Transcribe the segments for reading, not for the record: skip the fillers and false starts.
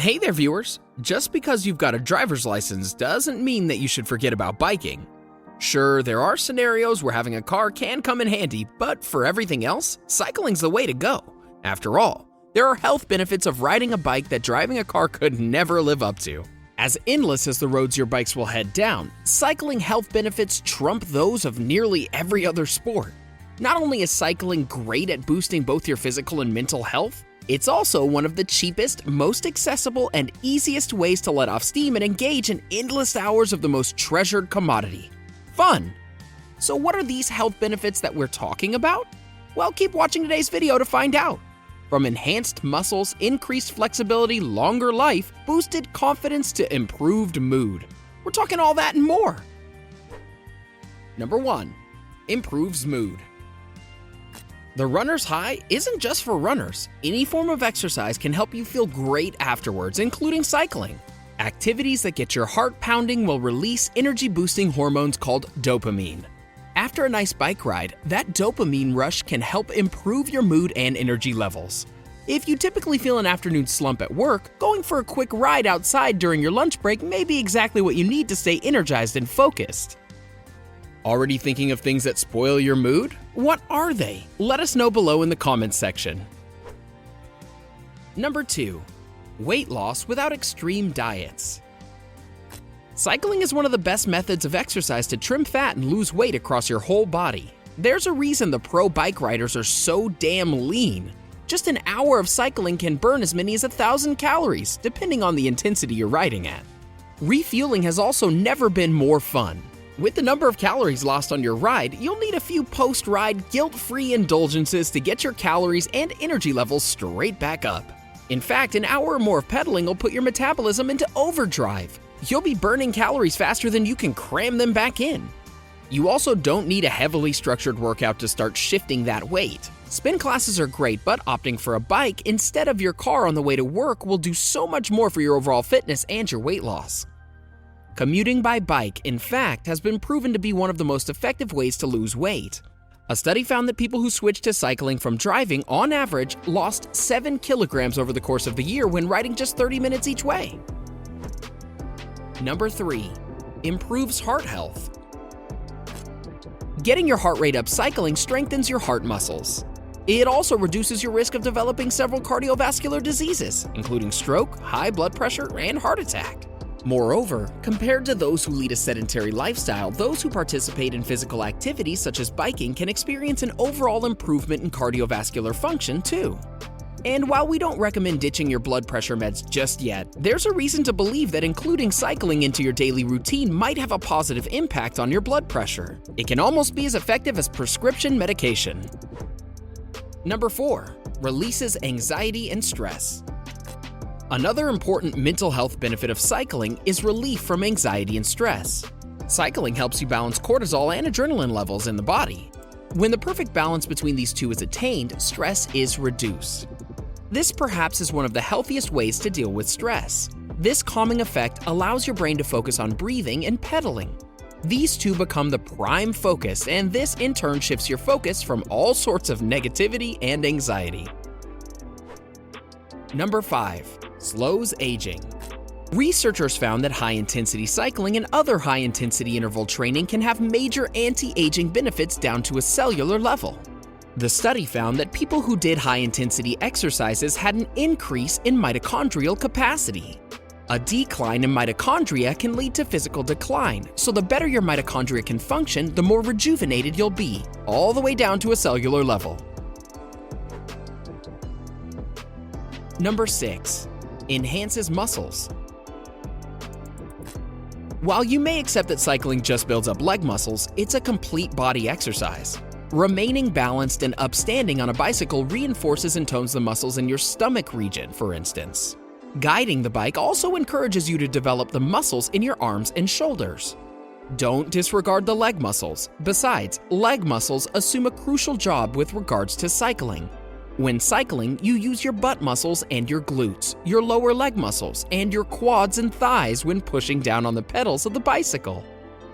Hey there, viewers! Just because you've got a driver's license doesn't mean that you should forget about biking. Sure, there are scenarios where having a car can come in handy, but for everything else, cycling's the way to go. After all, there are health benefits of riding a bike that driving a car could never live up to. As endless as the roads your bikes will head down, cycling health benefits trump those of nearly every other sport. Not only is cycling great at boosting both your physical and mental health, it's also one of the cheapest, most accessible, and easiest ways to let off steam and engage in endless hours of the most treasured commodity: fun. So what are these health benefits that we're talking about? Well, keep watching today's video to find out. From enhanced muscles, increased flexibility, longer life, boosted confidence to improved mood. We're talking all that and more. Number 1. Improves mood. The runner's high isn't just for runners. Any form of exercise can help you feel great afterwards, including cycling. Activities that get your heart pounding will release energy-boosting hormones called dopamine. After a nice bike ride, that dopamine rush can help improve your mood and energy levels. If you typically feel an afternoon slump at work, going for a quick ride outside during your lunch break may be exactly what you need to stay energized and focused. Already thinking of things that spoil your mood? What are they? Let us know below in the comments section. Number 2. Weight loss without extreme diets. Cycling is one of the best methods of exercise to trim fat and lose weight across your whole body. There's a reason the pro bike riders are so damn lean. Just an hour of cycling can burn as many as 1,000 calories, depending on the intensity you're riding at. Refueling has also never been more fun. With the number of calories lost on your ride, you'll need a few post-ride guilt-free indulgences to get your calories and energy levels straight back up. In fact, an hour or more of pedaling will put your metabolism into overdrive. You'll be burning calories faster than you can cram them back in. You also don't need a heavily structured workout to start shifting that weight. Spin classes are great, but opting for a bike instead of your car on the way to work will do so much more for your overall fitness and your weight loss. Commuting by bike, in fact, has been proven to be one of the most effective ways to lose weight. A study found that people who switched to cycling from driving, on average, lost 7 kilograms over the course of the year when riding just 30 minutes each way. Number 3. Improves heart health. Getting your heart rate up cycling strengthens your heart muscles. It also reduces your risk of developing several cardiovascular diseases, including stroke, high blood pressure, and heart attack. Moreover, compared to those who lead a sedentary lifestyle, those who participate in physical activities such as biking can experience an overall improvement in cardiovascular function too. And while we don't recommend ditching your blood pressure meds just yet, there's a reason to believe that including cycling into your daily routine might have a positive impact on your blood pressure. It can almost be as effective as prescription medication. Number 4. Releases anxiety and stress. Another important mental health benefit of cycling is relief from anxiety and stress. Cycling helps you balance cortisol and adrenaline levels in the body. When the perfect balance between these two is attained, stress is reduced. This perhaps is one of the healthiest ways to deal with stress. This calming effect allows your brain to focus on breathing and pedaling. These two become the prime focus, and this in turn shifts your focus from all sorts of negativity and anxiety. Number 5. Slows aging. Researchers found that high-intensity cycling and other high-intensity interval training can have major anti-aging benefits down to a cellular level. The study found that people who did high-intensity exercises had an increase in mitochondrial capacity. A decline in mitochondria can lead to physical decline, so the better your mitochondria can function, the more rejuvenated you'll be, all the way down to a cellular level. Number 6. Enhances muscles. While you may accept that cycling just builds up leg muscles, it's a complete body exercise. Remaining balanced and upstanding on a bicycle reinforces and tones the muscles in your stomach region, for instance. Guiding the bike also encourages you to develop the muscles in your arms and shoulders. Don't disregard the leg muscles. Besides, leg muscles assume a crucial job with regards to cycling. When cycling, you use your butt muscles and your glutes, your lower leg muscles, and your quads and thighs when pushing down on the pedals of the bicycle.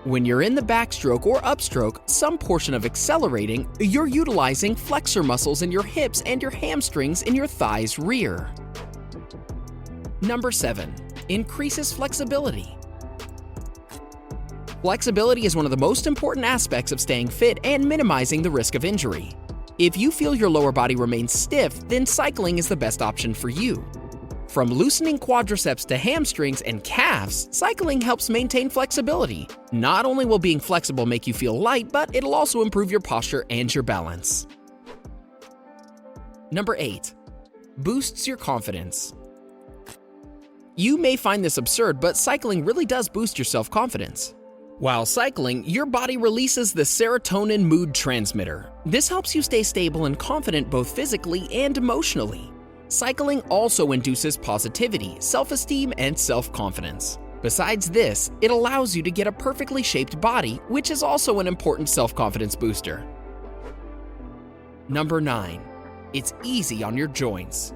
When you're in the backstroke or upstroke, some portion of accelerating, you're utilizing flexor muscles in your hips and your hamstrings in your thighs rear. Number 7. Increases flexibility. Flexibility is one of the most important aspects of staying fit and minimizing the risk of injury. If you feel your lower body remains stiff, then cycling is the best option for you. From loosening quadriceps to hamstrings and calves, cycling helps maintain flexibility. Not only will being flexible make you feel light, but it'll also improve your posture and your balance. Number 8. Boosts your confidence. You may find this absurd, but cycling really does boost your self-confidence. While cycling, your body releases the serotonin mood transmitter. This helps you stay stable and confident both physically and emotionally. Cycling also induces positivity, self-esteem, and self-confidence. Besides this, it allows you to get a perfectly shaped body, which is also an important self-confidence booster. Number 9. It's easy on your joints.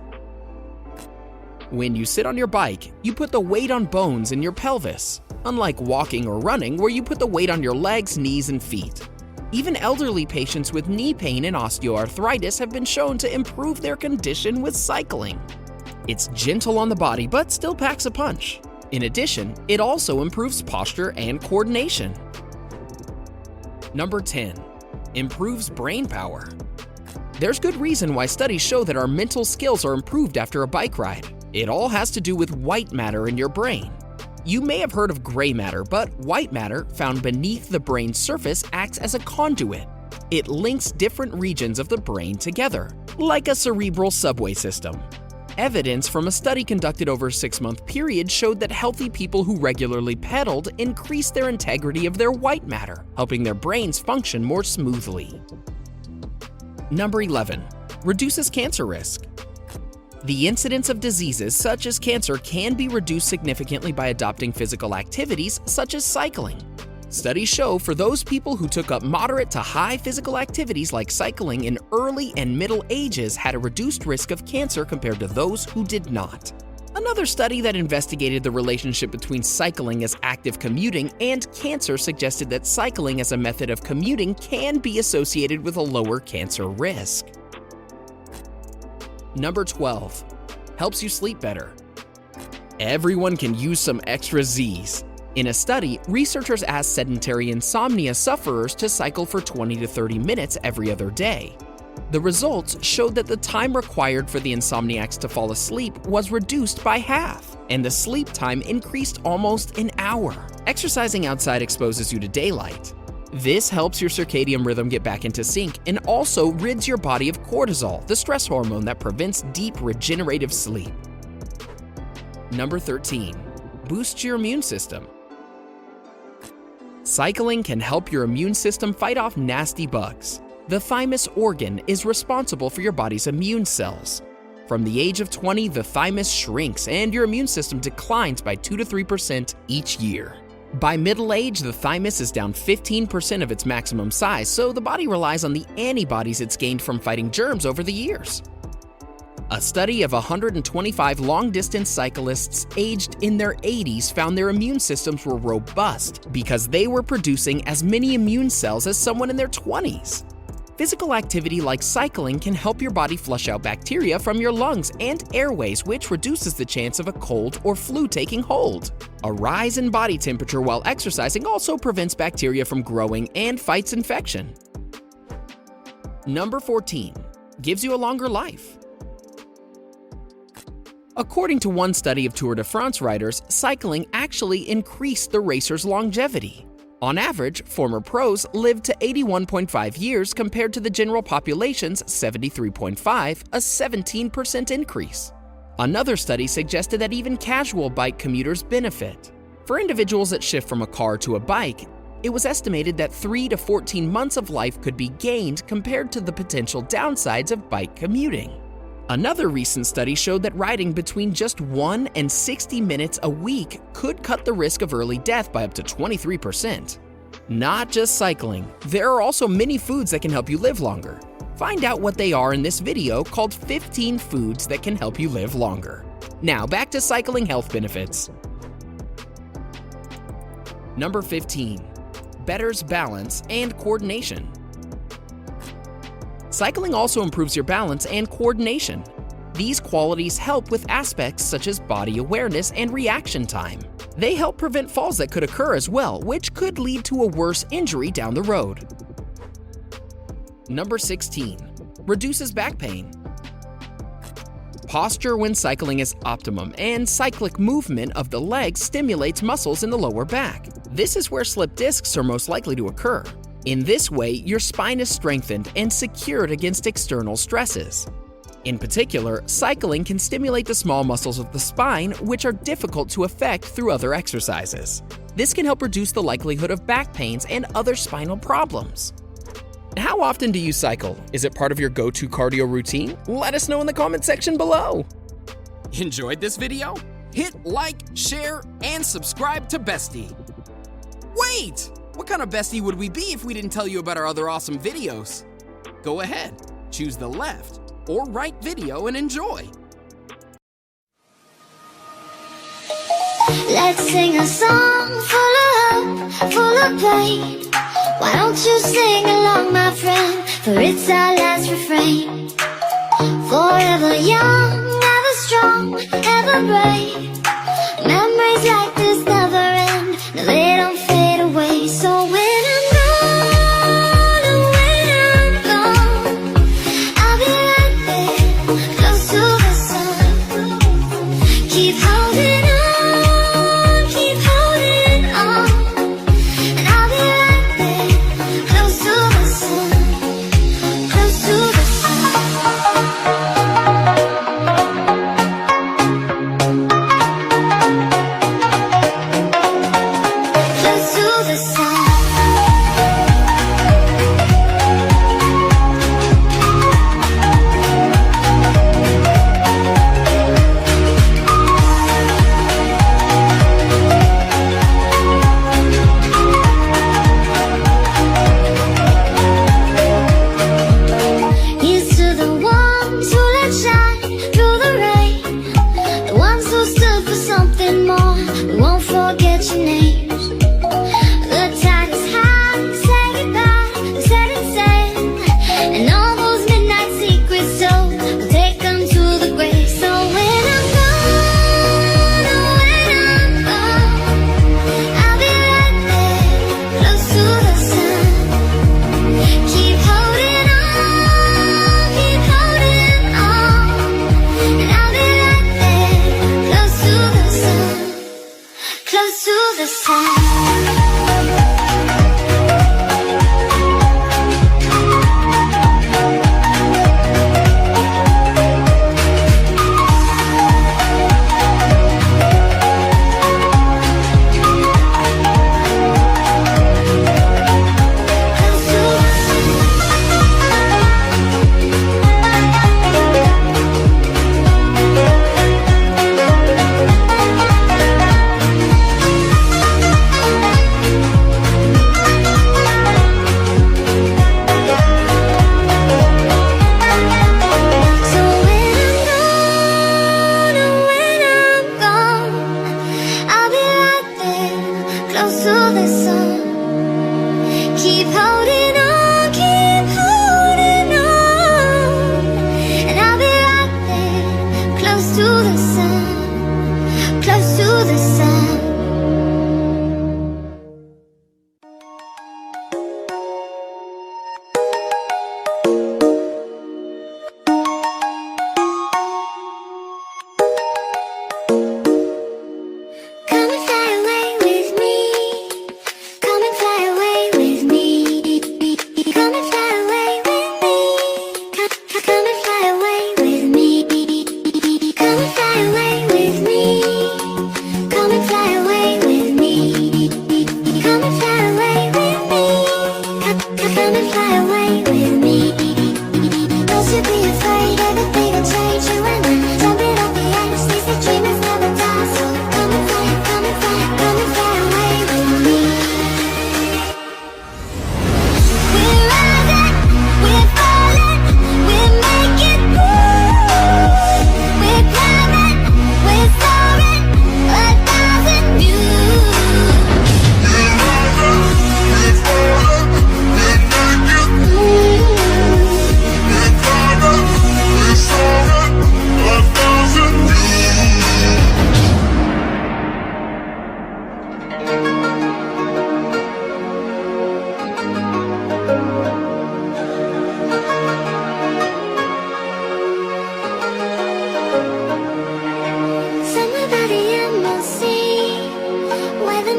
When you sit on your bike, you put the weight on bones in your pelvis, unlike walking or running where you put the weight on your legs, knees, and feet. Even elderly patients with knee pain and osteoarthritis have been shown to improve their condition with cycling. It's gentle on the body but still packs a punch. In addition, it also improves posture and coordination. Number 10. Improves brain power. There's good reason why studies show that our mental skills are improved after a bike ride. It all has to do with white matter in your brain. You may have heard of gray matter, but white matter found beneath the brain's surface acts as a conduit. It links different regions of the brain together, like a cerebral subway system. Evidence from a study conducted over a 6-month period showed that healthy people who regularly pedaled increased their integrity of their white matter, helping their brains function more smoothly. Number 11. Reduces cancer risk. The incidence of diseases such as cancer can be reduced significantly by adopting physical activities such as cycling. Studies show for those people who took up moderate to high physical activities like cycling in early and middle ages had a reduced risk of cancer compared to those who did not. Another study that investigated the relationship between cycling as active commuting and cancer suggested that cycling as a method of commuting can be associated with a lower cancer risk. Number 12. Helps you sleep better. Everyone can use some extra Z's. In a study, researchers asked sedentary insomnia sufferers to cycle for 20 to 30 minutes every other day. The results showed that the time required for the insomniacs to fall asleep was reduced by half, and the sleep time increased almost an hour. Exercising outside exposes you to daylight. This helps your circadian rhythm get back into sync and also rids your body of cortisol, the stress hormone that prevents deep regenerative sleep. Number 13. Boosts your immune system. Cycling can help your immune system fight off nasty bugs. The thymus organ is responsible for your body's immune cells. From the age of 20, the thymus shrinks and your immune system declines by 2 to 3% each year. By middle age, the thymus is down 15% of its maximum size, so the body relies on the antibodies it's gained from fighting germs over the years. A study of 125 long-distance cyclists aged in their 80s found their immune systems were robust because they were producing as many immune cells as someone in their 20s. Physical activity like cycling can help your body flush out bacteria from your lungs and airways, which reduces the chance of a cold or flu taking hold. A rise in body temperature while exercising also prevents bacteria from growing and fights infection. Number 14. Gives you a longer life. According to one study of Tour de France riders, cycling actually increased the racers' longevity. On average, former pros lived to 81.5 years compared to the general population's 73.5, a 17% increase. Another study suggested that even casual bike commuters benefit. For individuals that shift from a car to a bike, it was estimated that 3 to 14 months of life could be gained compared to the potential downsides of bike commuting. Another recent study showed that riding between just 1 and 60 minutes a week could cut the risk of early death by up to 23%. Not just cycling, there are also many foods that can help you live longer. Find out what they are in this video called 15 Foods That Can Help You Live Longer. Now back to cycling health benefits. Number 15. Betters balance and coordination. Cycling also improves your balance and coordination. These qualities help with aspects such as body awareness and reaction time. They help prevent falls that could occur as well, which could lead to a worse injury down the road. Number 16. Reduces back pain. Posture when cycling is optimum, and cyclic movement of the legs stimulates muscles in the lower back. This is where slip discs are most likely to occur. In this way, your spine is strengthened and secured against external stresses. In particular, cycling can stimulate the small muscles of the spine, which are difficult to affect through other exercises. This can help reduce the likelihood of back pains and other spinal problems. How often do you cycle? Is it part of your go-to cardio routine? Let us know in the comment section below. Enjoyed this video? Hit like, share, and subscribe to Bestie. Wait! What kind of bestie would we be if we didn't tell you about our other awesome videos? Go ahead, choose the left or right video and enjoy. Let's sing a song full of hope, full of pain. Why don't you sing along, my friend? For it's our last refrain. Forever young, ever strong, ever brave. Memories like this never end. No, they don't fade away. So when I'm gone, oh, when I'm gone, I'll be right there, close to the sun. Keep holding on.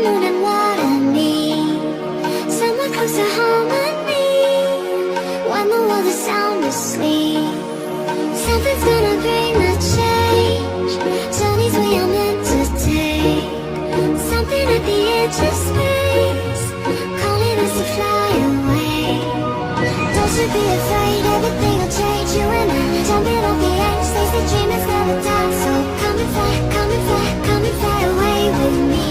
moon and water meet, somewhere close to harmony. When the world is sound asleep, something's gonna bring the change. Journeys we are meant to take, something at the edge of space, calling us to fly away. Don't you be afraid, everything will change. You and I, jumping off the edge, face the dream is never die. So come and fly, come and fly, come and fly away with me.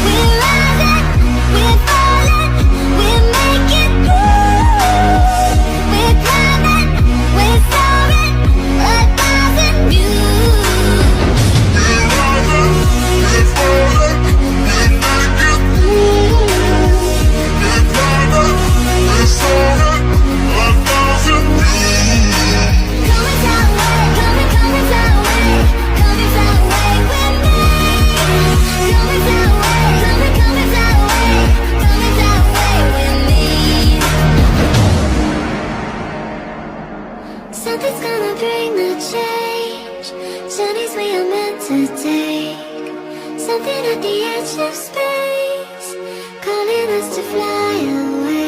We're rising, we're falling, we're making through. We're climbing, we're soaring, 1,000 views. We're rising, we're falling, we're making through. We're climbing, we're soaring, 1,000 views. Come and fly away, come and fly away, come and fly away with me. Come and fly away, come and fly away, come and fly away with me. Something's gonna bring the change. Journeys we are meant to take, something at the edge of space, calling us to fly away.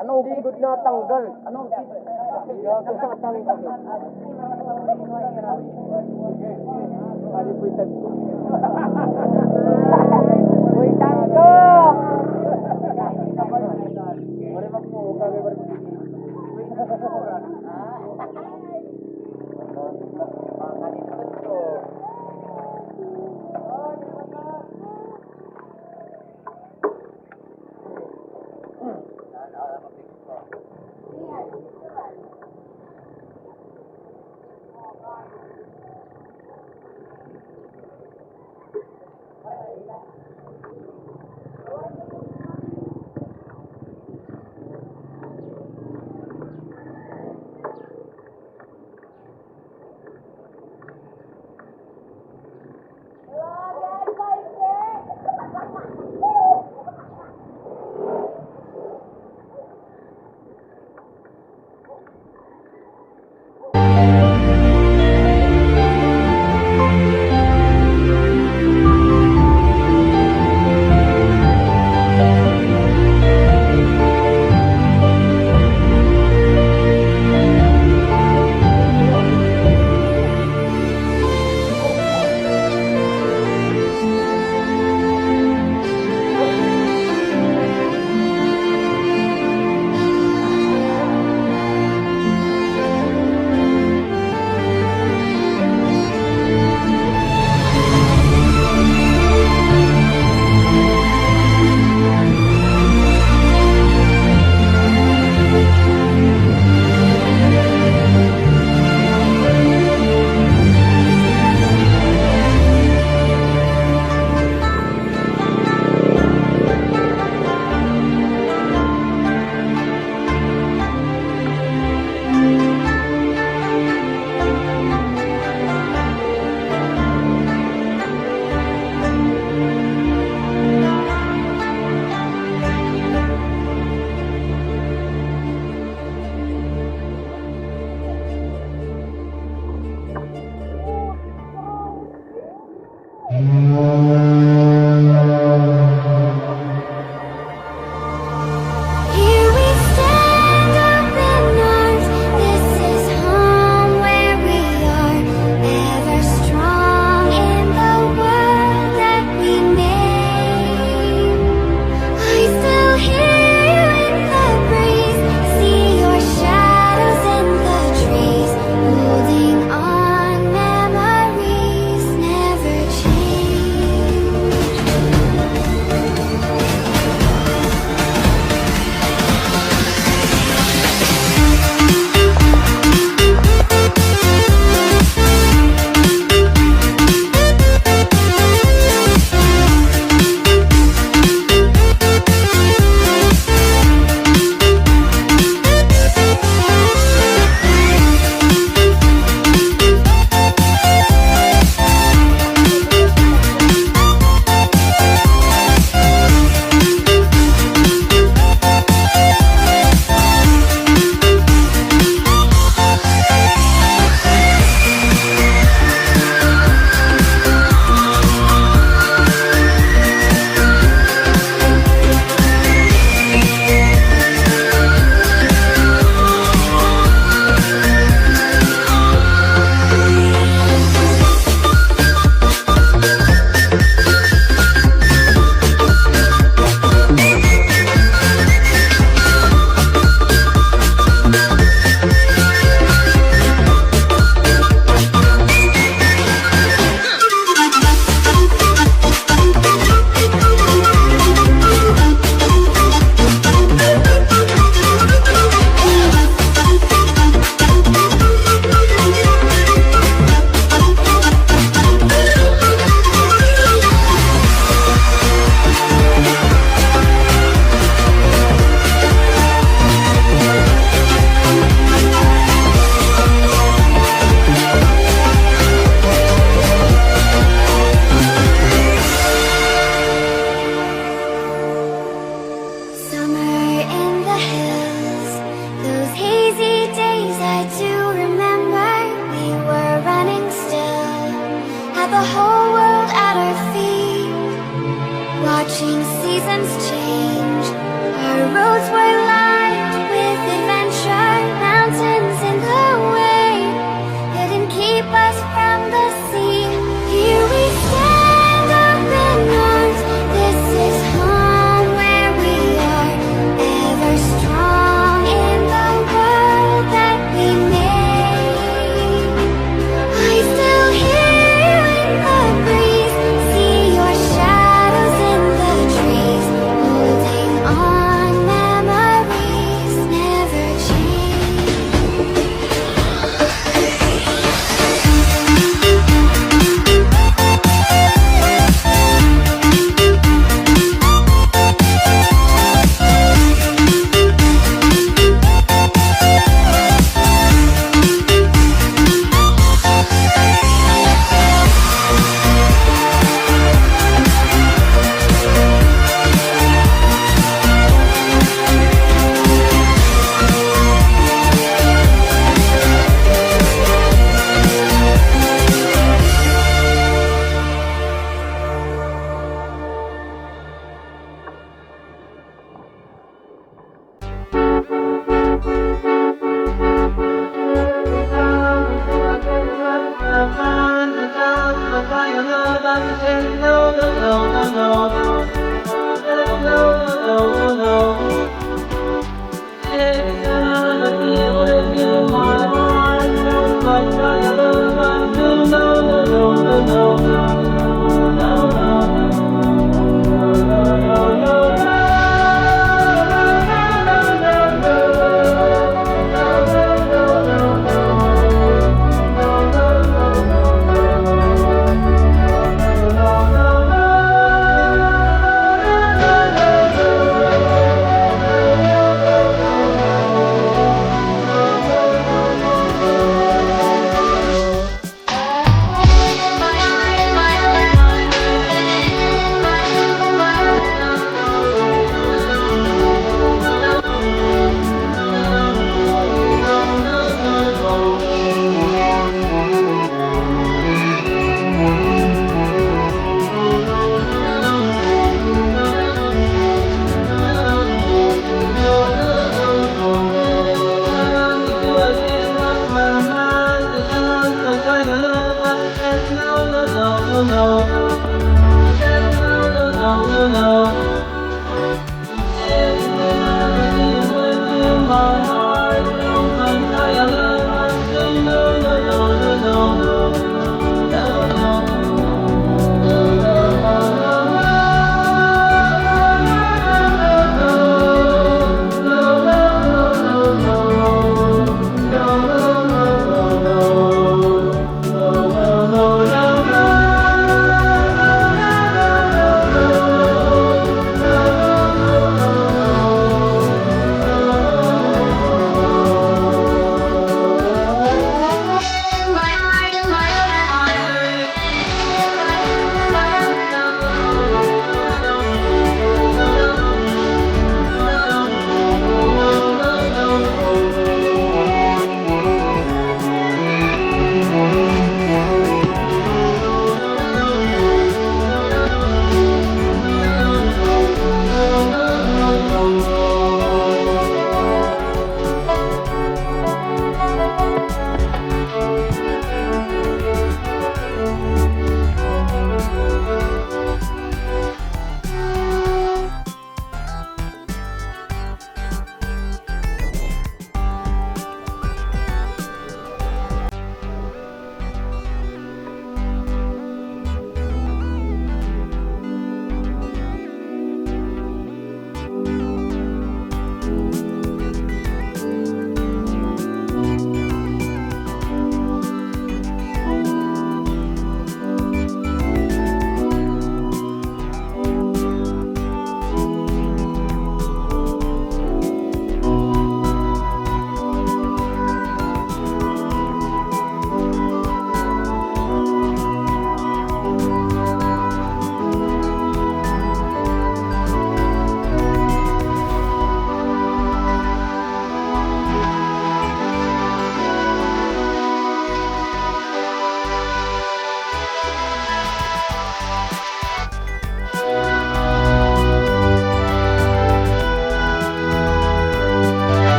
Anong bigod na tanggal? Anong bigod na tanggal? Uy, tanggo! Holding on, memories never change. the whole world at our feet, watching seasons change. Our roads were lined with adventure, mountains in the way couldn't keep us from the sea. Here we stand up in arms. This is home where we are, ever strong in the world that we made. I still hear you in the breeze, see your shadows in the trees, holding on, memories never change.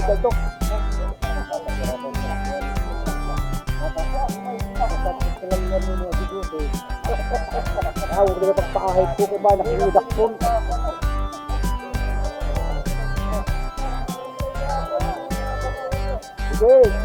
medical to. Huwag na pagpaahit ko kung ba nakinudak po. Sige.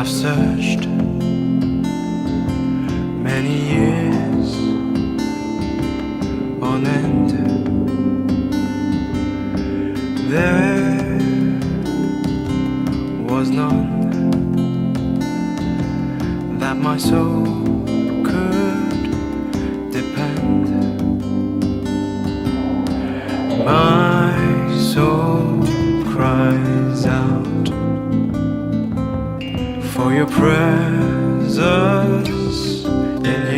I've searched many years on end. There was none that my soul could depend. My soul cries out for your presence in